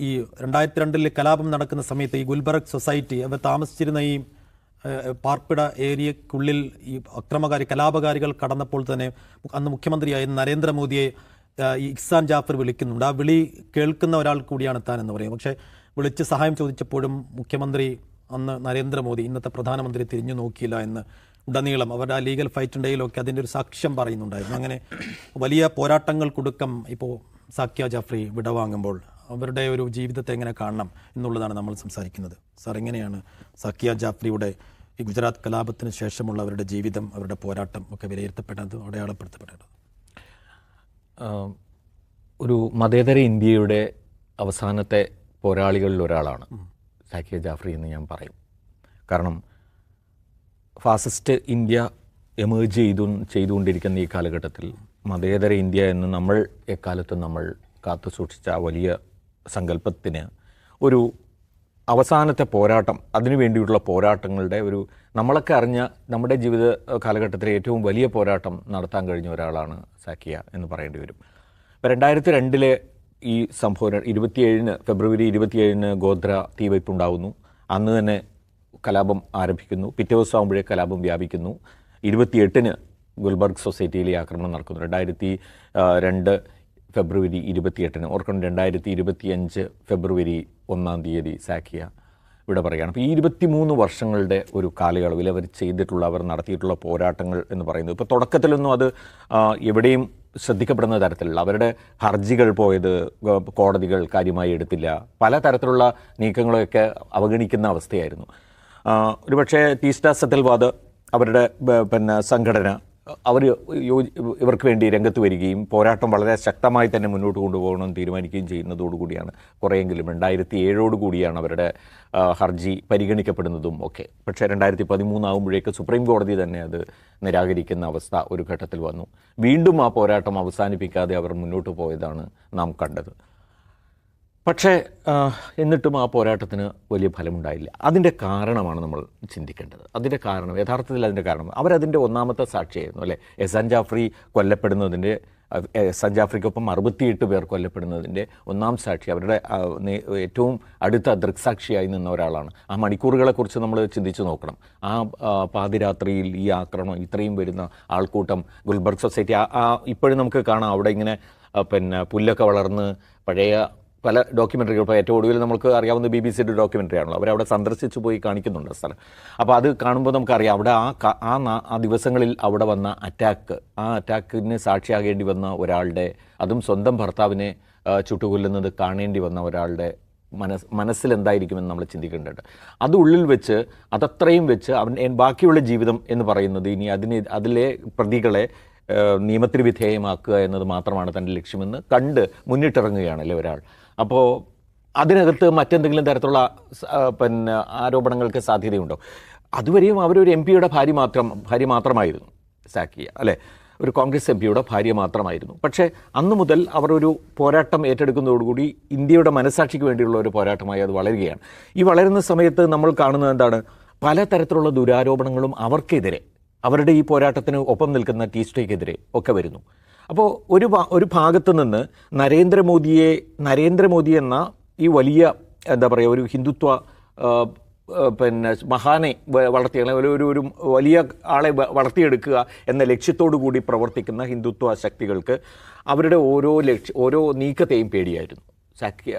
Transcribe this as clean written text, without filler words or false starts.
ഈ 2002 കലാപം നടക്കുന്ന സമയത്ത് ഈ ഗുൽബർഗ് സൊസൈറ്റി അവർ താമസിച്ചിരുന്ന ഈ പാർപ്പിട ഏരിയക്കുള്ളിൽ ഈ കലാപകാരികൾ കടന്നപ്പോൾ തന്നെ അന്ന് മുഖ്യമന്ത്രിയായ നരേന്ദ്രമോദിയെ ഈ ഇഹ്സാൻ ജാഫർ വിളിക്കുന്നുണ്ട്. ആ വിളി കേൾക്കുന്ന ഒരാൾ കൂടിയാണ് താൻ എന്ന് പറയും. പക്ഷേ വിളിച്ച് സഹായം ചോദിച്ചപ്പോഴും മുഖ്യമന്ത്രി അന്ന് നരേന്ദ്രമോദി ഇന്നത്തെ പ്രധാനമന്ത്രി തിരിഞ്ഞു നോക്കിയില്ല എന്ന് ഉടനീളം അവരുടെ ആ ലീഗൽ ഫൈറ്റിൻ്റെയിലൊക്കെ അതിൻ്റെ ഒരു സാക്ഷ്യം പറയുന്നുണ്ടായിരുന്നു. അങ്ങനെ വലിയ പോരാട്ടങ്ങൾക്കൊടുക്കം ഇപ്പോൾ സാക്കിയ ജാഫ്രി വിടവാങ്ങുമ്പോൾ അവരുടെ ഒരു ജീവിതത്തെ എങ്ങനെ കാണണം എന്നുള്ളതാണ് നമ്മൾ സംസാരിക്കുന്നത്. സാർ, എങ്ങനെയാണ് സാക്കിയ ജാഫ്രിയുടെ ഈ ഗുജറാത്ത് കലാപത്തിന് ശേഷമുള്ള അവരുടെ ജീവിതം, അവരുടെ പോരാട്ടം ഒക്കെ വിലയിരുത്തപ്പെട്ടത്, അടയാളപ്പെടുത്തപ്പെട്ടത്? ഒരു മതേതര ഇന്ത്യയുടെ അവസാനത്തെ പോരാളികളിൽ ഒരാളാണ് സാക്കിയ ജാഫ്രി എന്ന് ഞാൻ പറയും. കാരണം ഫാസിസ്റ്റ് ഇന്ത്യ എമേർജ് ചെയ്തുകൊണ്ടിരിക്കുന്ന ഈ കാലഘട്ടത്തിൽ മതേതര ഇന്ത്യ എന്ന് നമ്മൾ എക്കാലത്തും നമ്മൾ കാത്തു സൂക്ഷിച്ച വലിയ സങ്കല്പത്തിന് ഒരു അവസാനത്തെ പോരാട്ടം, അതിനുവേണ്ടിയുള്ള പോരാട്ടങ്ങളുടെ ഒരു നമ്മളൊക്കെ അറിഞ്ഞ നമ്മുടെ ജീവിത കാലഘട്ടത്തിലെ ഏറ്റവും വലിയ പോരാട്ടം നടത്താൻ കഴിഞ്ഞ ഒരാളാണ് സാക്കിയ എന്ന് പറയേണ്ടി വരും. 2002 ഈ സംഭവം ഫെബ്രുവരി 27 ഗോധ്ര തീവയ്പുണ്ടാകുന്നു. അന്ന് തന്നെ കലാപം ആരംഭിക്കുന്നു. പിറ്റേ ദിവസം ആകുമ്പോഴേ കലാപം വ്യാപിക്കുന്നു. 28 ഗുൽബർഗ് സൊസൈറ്റിയിലെ ആക്രമണം നടക്കുന്നു. 2002 ഫെബ്രുവരി 28 ഓർക്കണം. 2025 ഫെബ്രുവരി 1 സാക്കിയ ഇവിടെ പറയുകയാണ്. അപ്പോൾ ഈ 23 വർഷങ്ങളുടെ ഒരു കാലയളവിൽ അവർ നടത്തിയിട്ടുള്ള പോരാട്ടങ്ങൾ എന്ന് പറയുന്നത് ഇപ്പോൾ തുടക്കത്തിലൊന്നും അത് എവിടെയും ശ്രദ്ധിക്കപ്പെടുന്ന തരത്തിലുള്ള അവരുടെ ഹർജികൾ പോയത് കോടതികൾ കാര്യമായി എടുത്തില്ല. പല തരത്തിലുള്ള നീക്കങ്ങളൊക്കെ അവഗണിക്കുന്ന അവസ്ഥയായിരുന്നു. ഒരുപക്ഷെ തീസ്റ്റ സെത്തൽവാദ് അവരുടെ സംഘടന ഇവർക്ക് വേണ്ടി രംഗത്ത് വരികയും പോരാട്ടം വളരെ ശക്തമായി തന്നെ മുന്നോട്ട് കൊണ്ടുപോകണമെന്ന് തീരുമാനിക്കുകയും ചെയ്യുന്നതോടുകൂടിയാണ് കുറേയെങ്കിലും 2007 കൂടിയാണ് അവരുടെ ഹർജി പരിഗണിക്കപ്പെടുന്നതും ഒക്കെ. പക്ഷേ 2013 ആകുമ്പോഴേക്ക് സുപ്രീം കോടതി തന്നെ അത് നിരാകരിക്കുന്ന അവസ്ഥ ഒരു ഘട്ടത്തിൽ വന്നു. വീണ്ടും ആ പോരാട്ടം അവസാനിപ്പിക്കാതെ അവർ മുന്നോട്ട് പോയതാണ് നാം കണ്ടത്. പക്ഷേ എന്നിട്ടും ആ പോരാട്ടത്തിന് വലിയ ഫലമുണ്ടായില്ല. അതിൻ്റെ കാരണമാണ് നമ്മൾ ചിന്തിക്കേണ്ടത്. യഥാർത്ഥത്തിൽ അതിൻ്റെ കാരണം അവരതിൻ്റെ ഒന്നാമത്തെ സാക്ഷിയായിരുന്നു അല്ലേ. എഹ്സാൻ ജാഫ്രി കൊല്ലപ്പെടുന്നതിൻ്റെ, എഹ്സാൻ ജാഫ്രിക്കൊപ്പം 68 പേർ കൊല്ലപ്പെടുന്നതിൻ്റെ ഒന്നാം സാക്ഷി, അവരുടെ ഏറ്റവും അടുത്ത ദൃക്സാക്ഷിയായി നിന്ന ഒരാളാണ്. ആ മണിക്കൂറുകളെക്കുറിച്ച് നമ്മൾ ചിന്തിച്ച് നോക്കണം. ആ പാതിരാത്രിയിൽ ഈ ആക്രമണം, ഇത്രയും വരുന്ന ആൾക്കൂട്ടം, ഗുൽബർഗ് സൊസൈറ്റി ഇപ്പോഴും നമുക്ക് കാണാം. അവിടെ ഇങ്ങനെ പുല്ലൊക്കെ വളർന്ന് പഴയ പല ഡോക്യുമെൻ്ററികൾ, ഇപ്പോൾ ഏറ്റവും ഒടുവിൽ നമുക്ക് അറിയാവുന്ന BBC-യുടെ ഡോക്യുമെൻ്ററി ആണല്ലോ. അവരവിടെ സന്ദർശിച്ച് പോയി കാണിക്കുന്നുണ്ട് സ്ഥലം. അപ്പോൾ അത് കാണുമ്പോൾ നമുക്കറിയാം അവിടെ ആ ദിവസങ്ങളിൽ അവിടെ വന്ന അറ്റാക്കിന് സാക്ഷിയാകേണ്ടി വന്ന ഒരാളുടെ, അതും സ്വന്തം ഭർത്താവിനെ ചുട്ടുകൊല്ലുന്നത് കാണേണ്ടി വന്ന ഒരാളുടെ മനസ്സിലെന്തായിരിക്കുമെന്ന് നമ്മൾ ചിന്തിക്കേണ്ടതുണ്ട്. അത് ഉള്ളിൽ വെച്ച് അതത്രയും വെച്ച് ബാക്കിയുള്ള ജീവിതം എന്ന് പറയുന്നത് ഇനി അതിലെ പ്രതികളെ നിയമത്തിന് വിധേയമാക്കുക എന്നത് മാത്രമാണ് തൻ്റെ ലക്ഷ്യമെന്ന് കണ്ട് മുന്നിട്ടിറങ്ങുകയാണല്ലേ ഒരാൾ. അപ്പോൾ അതിനകത്ത് മറ്റെന്തെങ്കിലും തരത്തിലുള്ള ആരോപണങ്ങൾക്ക് സാധ്യതയുണ്ടോ? അതുവരെയും അവരൊരു MP-യുടെ ഭാര്യ മാത്രമായിരുന്നു സാക്കിയ അല്ലേ, ഒരു കോൺഗ്രസ് MP-യുടെ ഭാര്യ മാത്രമായിരുന്നു. പക്ഷേ അന്നു മുതൽ അവർ ഒരു പോരാട്ടം ഏറ്റെടുക്കുന്നതോടുകൂടി ഇന്ത്യയുടെ മനസാക്ഷിക്ക് വേണ്ടിയുള്ള ഒരു പോരാട്ടമായി അത് വളരുകയാണ്. ഈ വളരുന്ന സമയത്ത് നമ്മൾ കാണുന്നത് എന്താണ്? പലതരത്തിലുള്ള ദുരാരോപണങ്ങളും അവർക്കെതിരെ, അവരുടെ ഈ പോരാട്ടത്തിന് ഒപ്പം നിൽക്കുന്ന ടീസ്റ്റോയ്ക്കെതിരെ ഒക്കെ വരുന്നു. അപ്പോൾ ഒരു ഭാഗത്ത് നിന്ന് നരേന്ദ്രമോദി എന്ന ഈ വലിയ ഒരു ഹിന്ദുത്വ മഹാനെ ഒരു വലിയ ആളെ വളർത്തിയെടുക്കുക എന്ന ലക്ഷ്യത്തോടു കൂടി പ്രവർത്തിക്കുന്ന ഹിന്ദുത്വ ശക്തികൾക്ക് അവരുടെ ഓരോ നീക്കത്തെയും പേടിയായിരുന്നു. സാക്കിയ